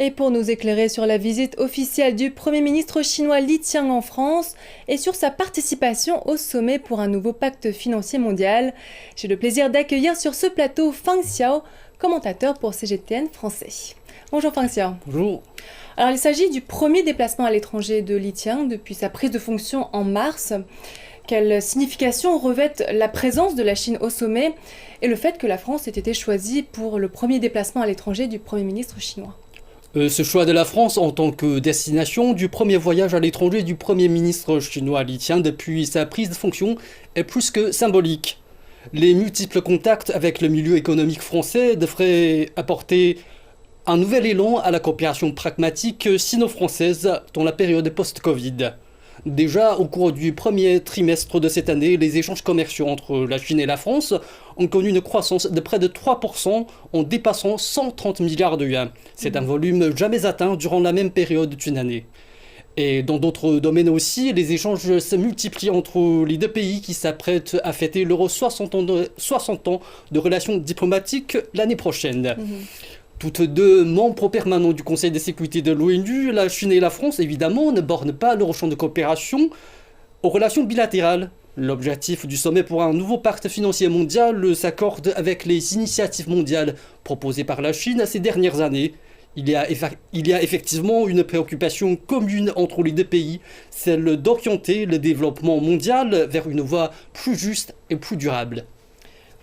Et pour nous éclairer sur la visite officielle du Premier ministre chinois Li Qiang en France et sur sa participation au sommet pour un nouveau pacte financier mondial, j'ai le plaisir d'accueillir sur ce plateau Fang Xiao, commentateur pour CGTN français. Bonjour Fang Xiao. Bonjour. Alors il s'agit du premier déplacement à l'étranger de Li Qiang depuis sa prise de fonction en mars. Quelle signification revêt la présence de la Chine au sommet et le fait que la France ait été choisie pour le premier déplacement à l'étranger du Premier ministre chinois? Ce choix de la France en tant que destination du premier voyage à l'étranger du Premier ministre chinois Li Qiang depuis sa prise de fonction est plus que symbolique. Les multiples contacts avec le milieu économique français devraient apporter un nouvel élan à la coopération pragmatique sino-française dans la période post-Covid. Déjà, au cours du premier trimestre de cette année, les échanges commerciaux entre la Chine et la France ont connu une croissance de près de 3% en dépassant 130 milliards de yuans. C'est un volume jamais atteint durant la même période d'une année. Et dans d'autres domaines aussi, les échanges se multiplient entre les deux pays qui s'apprêtent à fêter leurs 60 ans de relations diplomatiques l'année prochaine. Toutes deux membres permanents du Conseil de sécurité de l'ONU, la Chine et la France, évidemment, ne bornent pas leur champ de coopération aux relations bilatérales. L'objectif du sommet pour un nouveau pacte financier mondial s'accorde avec les initiatives mondiales proposées par la Chine ces dernières années. Il y a effectivement une préoccupation commune entre les deux pays, celle d'orienter le développement mondial vers une voie plus juste et plus durable.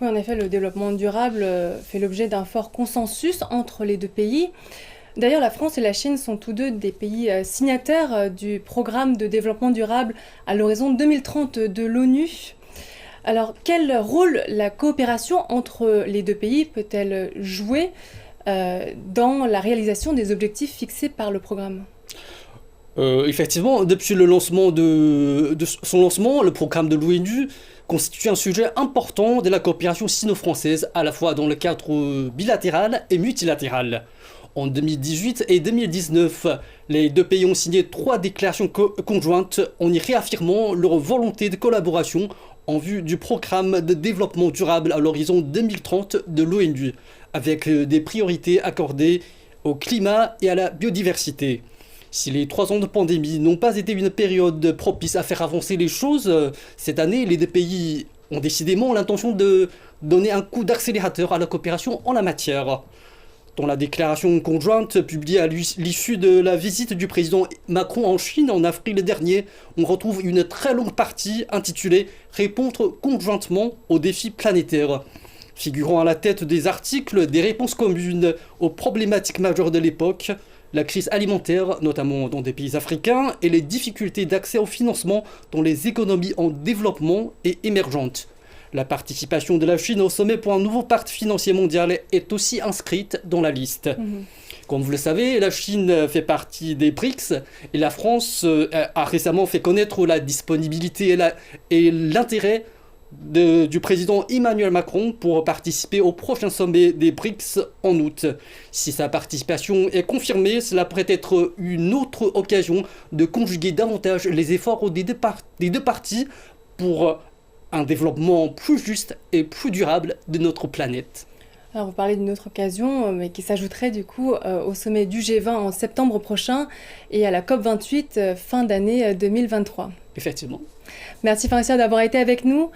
Oui, en effet, le développement durable fait l'objet d'un fort consensus entre les deux pays. D'ailleurs, la France et la Chine sont tous deux des pays signataires du programme de développement durable à l'horizon 2030 de l'ONU. Alors, quel rôle la coopération entre les deux pays peut-elle jouer dans la réalisation des objectifs fixés par le programme ? Effectivement, depuis le lancement de son lancement, le programme de l'ONU constitue un sujet important de la coopération sino-française, à la fois dans le cadre bilatéral et multilatéral. En 2018 et 2019, les deux pays ont signé 3 déclarations conjointes en y réaffirmant leur volonté de collaboration en vue du programme de développement durable à l'horizon 2030 de l'ONU, avec des priorités accordées au climat et à la biodiversité. Si les 3 ans de pandémie n'ont pas été une période propice à faire avancer les choses, cette année, les deux pays ont décidément l'intention de donner un coup d'accélérateur à la coopération en la matière. Dans la déclaration conjointe publiée à l'issue de la visite du président Macron en Chine en avril dernier, on retrouve une très longue partie intitulée « Répondre conjointement aux défis planétaires ». Figurant à la tête des articles des réponses communes aux problématiques majeures de l'époque, la crise alimentaire, notamment dans des pays africains, et les difficultés d'accès au financement dans les économies en développement et émergentes. La participation de la Chine au sommet pour un nouveau pacte financier mondial est aussi inscrite dans la liste. Comme vous le savez, la Chine fait partie des BRICS et la France a récemment fait connaître la disponibilité et l'intérêt du président Emmanuel Macron pour participer au prochain sommet des BRICS en août. Si sa participation est confirmée, cela pourrait être une autre occasion de conjuguer davantage les efforts des deux parties pour un développement plus juste et plus durable de notre planète. Alors vous parlez d'une autre occasion, mais qui s'ajouterait du coup au sommet du G20 en septembre prochain et à la COP28 fin d'année 2023. Effectivement. Merci Francia d'avoir été avec nous.